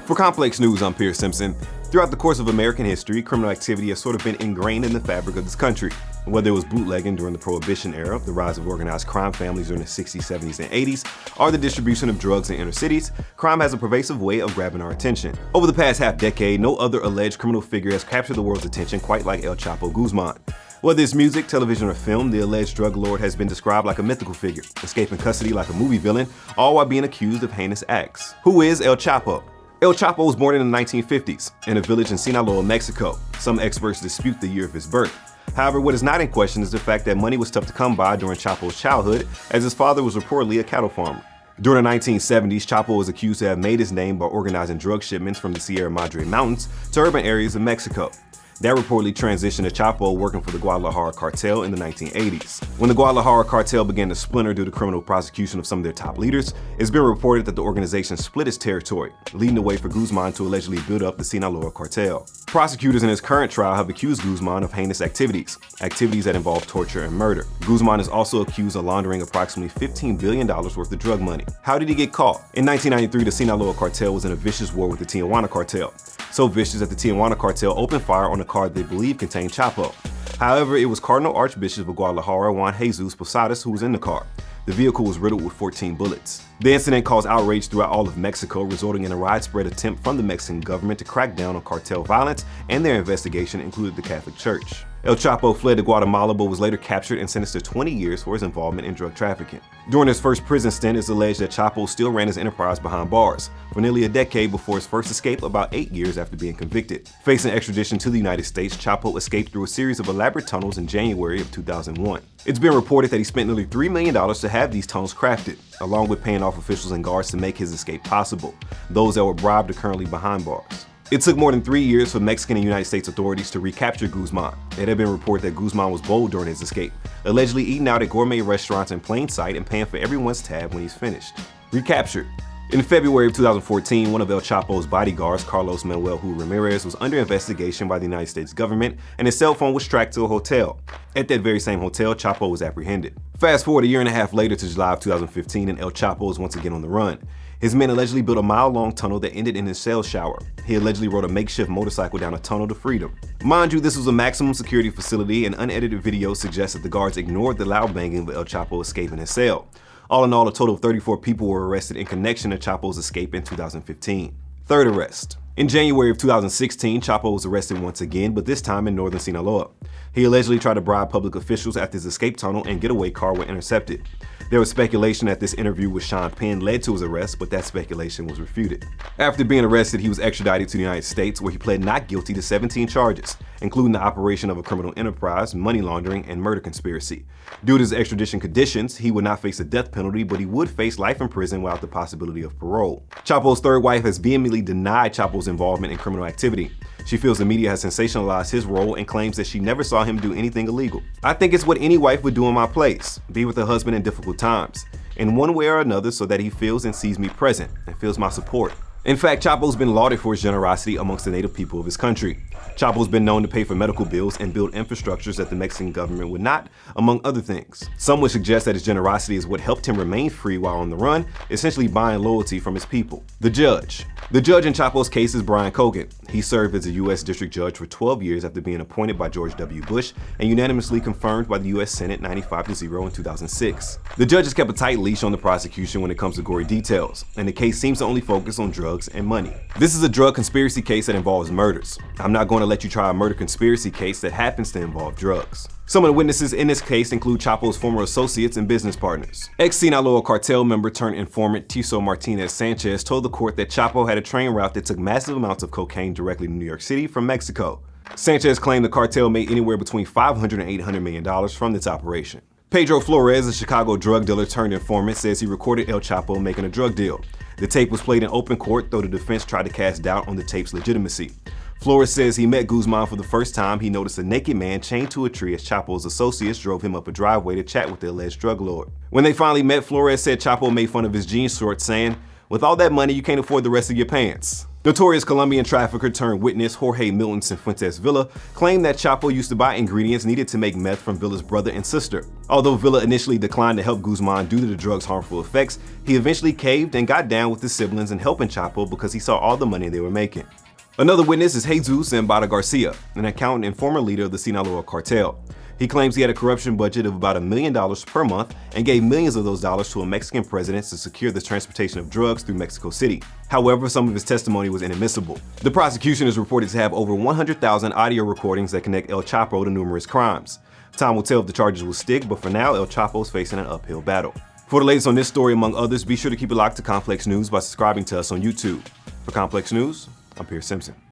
For Complex News, I'm Pierce Simpson. Throughout the course of American history, criminal activity has sort of been ingrained in the fabric of this country. Whether it was bootlegging during the Prohibition era, the rise of organized crime families during the 60s, 70s, and 80s, or the distribution of drugs in inner cities, crime has a pervasive way of grabbing our attention. Over the past half-decade, no other alleged criminal figure has captured the world's attention quite like El Chapo Guzman. Whether it's music, television, or film, the alleged drug lord has been described like a mythical figure, escaping custody like a movie villain, all while being accused of heinous acts. Who is El Chapo? El Chapo was born in the 1950s in a village in Sinaloa, Mexico. Some experts dispute the year of his birth. However, what is not in question is the fact that money was tough to come by during Chapo's childhood, as his father was reportedly a cattle farmer. During the 1970s, Chapo was accused to have made his name by organizing drug shipments from the Sierra Madre Mountains to urban areas of Mexico. That reportedly transitioned to Chapo working for the Guadalajara cartel in the 1980s. When the Guadalajara cartel began to splinter due to criminal prosecution of some of their top leaders, it's been reported that the organization split its territory, leading the way for Guzman to allegedly build up the Sinaloa cartel. Prosecutors in his current trial have accused Guzman of heinous activities that involve torture and murder. Guzman is also accused of laundering approximately $15 billion worth of drug money. How did he get caught? In 1993, the Sinaloa cartel was in a vicious war with the Tijuana cartel. So vicious that the Tijuana cartel opened fire on a car they believed contained Chapo. However, it was Cardinal Archbishop of Guadalajara, Juan Jesus Posadas, who was in the car. The vehicle was riddled with 14 bullets. The incident caused outrage throughout all of Mexico, resulting in a widespread attempt from the Mexican government to crack down on cartel violence, and their investigation included the Catholic Church. El Chapo fled to Guatemala but was later captured and sentenced to 20 years for his involvement in drug trafficking. During his first prison stint, it's alleged that Chapo still ran his enterprise behind bars for nearly a decade before his first escape about 8 years after being convicted. Facing extradition to the United States, Chapo escaped through a series of elaborate tunnels in January of 2001. It's been reported that he spent nearly $3 million to have these tunnels crafted, along with paying off officials and guards to make his escape possible. Those that were bribed are currently behind bars. It took more than 3 years for Mexican and United States authorities to recapture Guzman. It had been reported that Guzman was bold during his escape, allegedly eating out at gourmet restaurants in plain sight and paying for everyone's tab when he's finished. Recaptured. In February of 2014, one of El Chapo's bodyguards, Carlos Manuel Ramirez, was under investigation by the United States government, and his cell phone was tracked to a hotel. At that very same hotel, Chapo was apprehended. Fast forward a year and a half later to July of 2015, and El Chapo is once again on the run. His men allegedly built a mile-long tunnel that ended in his cell shower. He allegedly rode a makeshift motorcycle down a tunnel to freedom. Mind you, this was a maximum security facility, and unedited video suggests that the guards ignored the loud banging of El Chapo escaping his cell. All in all, a total of 34 people were arrested in connection to Chapo's escape in 2015. Third arrest. In January of 2016, Chapo was arrested once again, but this time in northern Sinaloa. He allegedly tried to bribe public officials after his escape tunnel and getaway car were intercepted. There was speculation that this interview with Sean Penn led to his arrest, but that speculation was refuted. After being arrested, he was extradited to the United States, where he pled not guilty to 17 charges, including the operation of a criminal enterprise, money laundering, and murder conspiracy. Due to his extradition conditions, he would not face a death penalty, but he would face life in prison without the possibility of parole. Chapo's third wife has vehemently denied Chapo's involvement in criminal activity. She feels the media has sensationalized his role and claims that she never saw him do anything illegal. I think it's what any wife would do in my place, be with her husband in difficult times, in one way or another, so that he feels and sees me present and feels my support. In fact, Chapo's been lauded for his generosity amongst the native people of his country. Chapo's been known to pay for medical bills and build infrastructures that the Mexican government would not, among other things. Some would suggest that his generosity is what helped him remain free while on the run, essentially buying loyalty from his people. The judge. The judge in Chapo's case is Brian Cogan. He served as a U.S. District Judge for 12 years after being appointed by George W. Bush and unanimously confirmed by the U.S. Senate 95-0 in 2006. The judge has kept a tight leash on the prosecution when it comes to gory details, and the case seems to only focus on drugs and money. This is a drug conspiracy case that involves murders. I'm not going to let you try a murder conspiracy case that happens to involve drugs. Some of the witnesses in this case include Chapo's former associates and business partners. Ex-Sinaloa cartel member turned informant Tiso Martinez Sanchez told the court that Chapo had a train route that took massive amounts of cocaine directly to New York City from Mexico. Sanchez claimed the cartel made anywhere between $500 and $800 million from this operation. Pedro Flores, a Chicago drug dealer turned informant, says he recorded El Chapo making a drug deal. The tape was played in open court, though the defense tried to cast doubt on the tape's legitimacy. Flores says he met Guzman for the first time. He noticed a naked man chained to a tree as Chapo's associates drove him up a driveway to chat with the alleged drug lord. When they finally met, Flores said Chapo made fun of his jean shorts, saying, "With all that money, you can't afford the rest of your pants." Notorious Colombian trafficker turned witness Jorge Milton Cifuentes Villa claimed that Chapo used to buy ingredients needed to make meth from Villa's brother and sister. Although Villa initially declined to help Guzman due to the drug's harmful effects, he eventually caved and got down with his siblings in helping Chapo because he saw all the money they were making. Another witness is Jesus Zambada Garcia, an accountant and former leader of the Sinaloa cartel. He claims he had a corruption budget of about $1 million per month and gave millions of those dollars to a Mexican president to secure the transportation of drugs through Mexico City. However, some of his testimony was inadmissible. The prosecution is reported to have over 100,000 audio recordings that connect El Chapo to numerous crimes. Time will tell if the charges will stick, but for now, El Chapo is facing an uphill battle. For the latest on this story, among others, be sure to keep it locked to Complex News by subscribing to us on YouTube. For Complex News, I'm Pierce Simpson.